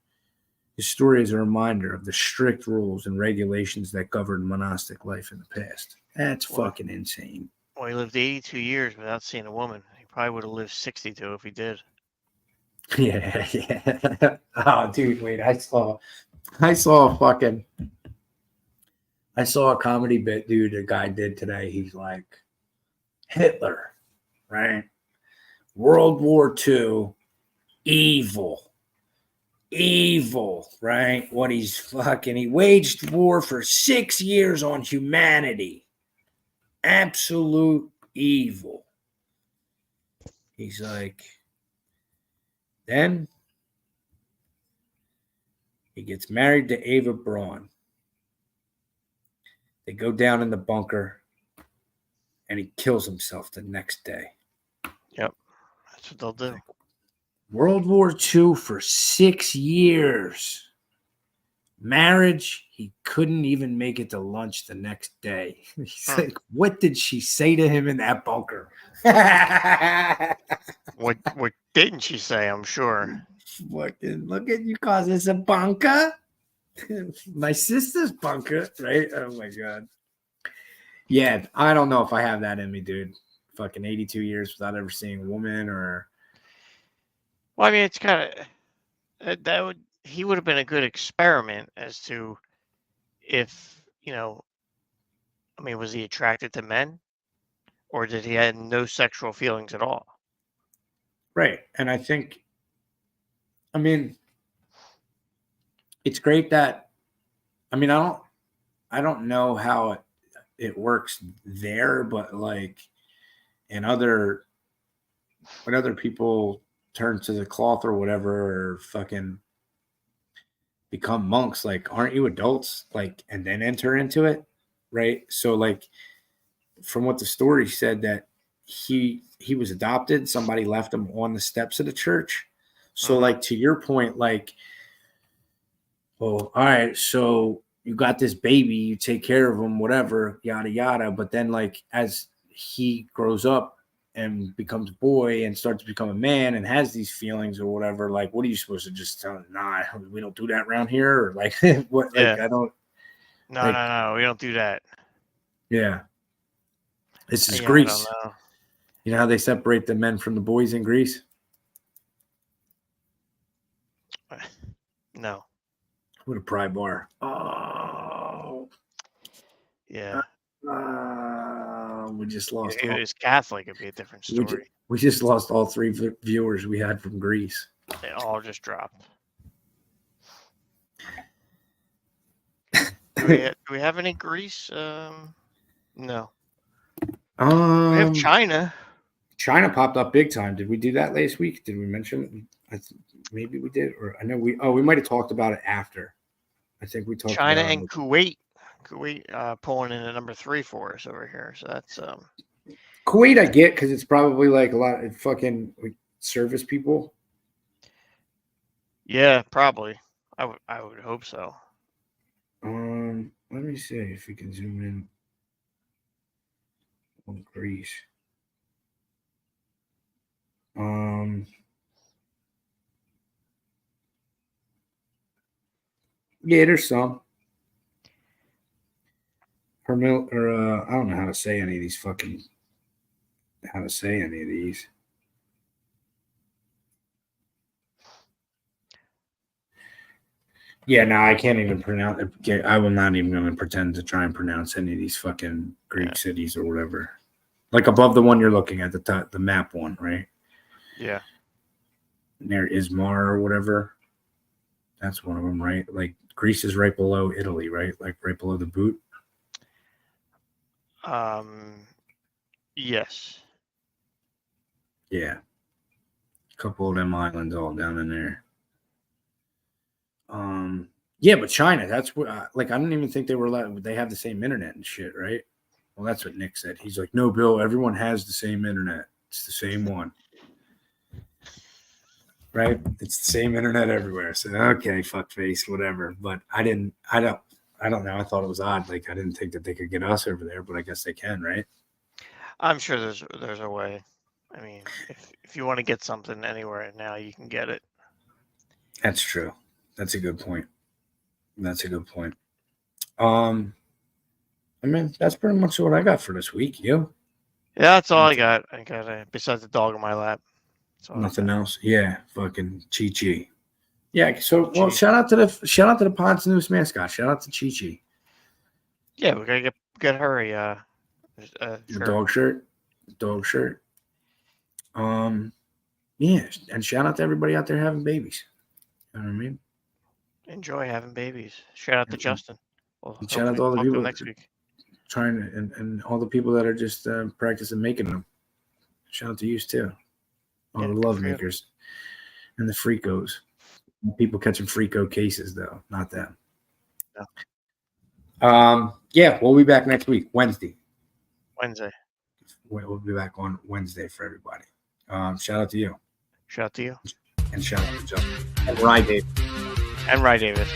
his story is a reminder of the strict rules and regulations that governed monastic life in the past. That's fucking insane. Well, he lived 82 years without seeing a woman. He probably would have lived 62 if he did. Yeah. Oh, dude, wait. I saw a comedy bit, dude, a guy did today. He's like, Hitler, right? World War II, evil, right? He waged war for 6 years on humanity. Absolute evil. He's like, then he gets married to Ava Braun. They go down in the bunker, and he kills himself the next day. Yep, that's what they'll do. World War II for 6 years. Marriage, he couldn't even make it to lunch the next day. He's like, what did she say to him in that bunker? What didn't she say? I'm sure. Fucking look at you, cause it's a bunker. My sister's bunker, right? Oh my god. Yeah, I don't know if I have that in me, dude. Fucking 82 years without ever seeing a woman or. Well, I mean, it's kind of he would have been a good experiment as to if, I mean, was he attracted to men, or did he have no sexual feelings at all? Right. And I think, I mean, it's great that, I mean, I don't know how it works there, but like when other people turn to the cloth or whatever, or fucking become monks, like, aren't you adults? Like, and then enter into it. Right. So like, from what the story said, that he was adopted. Somebody left him on the steps of the church. So like, to your point, like, well, all right, so you got this baby, you take care of him, whatever, yada, yada. But then like, as he grows up and becomes a boy and starts to become a man and has these feelings or whatever, like, what are you supposed to just tell him? Nah, we don't do that around here. Or like, what? Yeah. Like, I don't. No, no, we don't do that. Yeah. This is Yeah, Greece. I don't know. You know how they separate the men from the boys in Greece? No. What a pry bar. Oh. Yeah. We just lost. If it was Catholic, it'd be a different story. We just lost all 3 viewers we had from Greece. They all just dropped. Do we have any Greece? No. We have China. China popped up big time. Did we do that last week? Did we mention it? Maybe we did, or I know we might have talked about it after. I think we talked China about and Kuwait. Kuwait pulling in at number 3 for us over here. So that's Kuwait. I get, because it's probably like a lot of fucking like service people. Yeah, probably. I would hope so. Let me see if we can zoom in on Greece. Yeah, there's some. I don't know how to say any of these. Yeah, no, I can't even pronounce it. I will not even going to pretend to try and pronounce any of these fucking Greek cities or whatever. Like above the one you're looking at, the top, the map one, right? Yeah. Near Izmar or whatever. That's one of them, right? Like Greece is right below Italy, right? Like right below the boot. Yes. Yeah. couple of them islands all down in there. Yeah, but China, that's where, like, I didn't even think they were allowed, they have the same internet and shit, right? Well, that's what Nick said. He's like, no, Bill, everyone has the same internet. It's the same one. Right? It's the same internet everywhere. So, okay, fuckface, whatever. But I don't know. I thought it was odd. Like, I didn't think that they could get us over there, but I guess they can, right? I'm sure there's a way. I mean, if you want to get something anywhere now, you can get it. That's true. That's a good point. I mean, that's pretty much what I got for this week. You? Yeah, that's all I got. I got besides the dog on my lap. That's all I Nothing got. else? Yeah, fucking Chi-Chi. Yeah, so well, Chi. shout out to the Pod's newest mascot. Shout out to Chi-Chi. Yeah, we gotta get her a The shirt. dog shirt. Yeah, and shout out to everybody out there having babies. You know what I mean? Enjoy having babies. Shout out to And- Justin. Well, and shout out to all the hopefully people next week. Trying to, and all the people that are just practicing making them. Shout out to you too. All Yeah, the good love for you. makers and the freakos. People catching freako cases though, not them. Yeah, we'll be back next week, Wednesday. Wednesday. We'll be back on Wednesday for everybody. Shout out to you Shout out to you and shout out to Justin and Rye Dave. and Rye Davis.